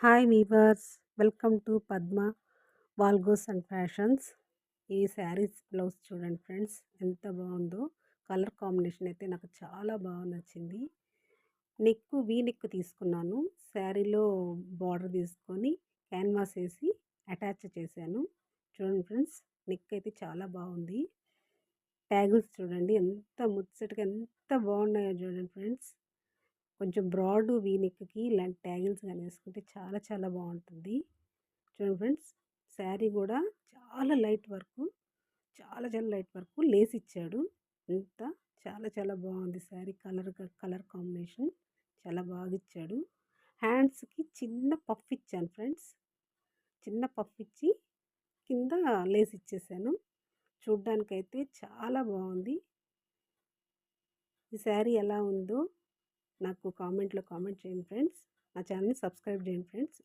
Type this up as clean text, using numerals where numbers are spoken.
Hi weavers, welcome to Padma వాల్గోస్ and fashions. ఈ saris blouse చూడండి friends, ఎంత బాగుందో. కలర్ కాంబినేషన్ అయితే నాకు చాలా బాగా నచ్చింది. నెక్ తీసుకున్నాను. శారీలో బార్డర్ తీసుకొని క్యాన్వాస్ వేసి అటాచ్ చేశాను. చూడండి ఫ్రెండ్స్, నెక్ అయితే చాలా బాగుంది. ట్యాగిల్స్ చూడండి ఎంత ముచ్చటగా ఎంత బాగున్నాయో చూడండి ఫ్రెండ్స్. కొంచెం బ్రాడ్ నెక్కి ఇలాంటి ట్యాగిల్స్ కానీ వేసుకుంటే చాలా చాలా బాగుంటుంది. చూడండి ఫ్రెండ్స్, శారీ కూడా చాలా లైట్ వర్క్, చాలా చాలా లైట్ వర్క్ లేస్ ఇచ్చాడు. ఎంత చాలా చాలా బాగుంది శారీ. కలర్ కాంబినేషన్ చాలా బాగా ఇచ్చాడు. హ్యాండ్స్కి చిన్న పఫ్ ఇచ్చాను ఫ్రెండ్స్, చిన్న పఫ్ ఇచ్చి కింద లేస్ ఇచ్చేసాను. చూడ్డానికైతే చాలా బాగుంది. ఈ శారీ ఎలా ఉందో నాకు కామెంట్లో కామెంట్ చేయండి ఫ్రెండ్స్. నా ఛానల్ని సబ్స్క్రైబ్ చేయండి ఫ్రెండ్స్.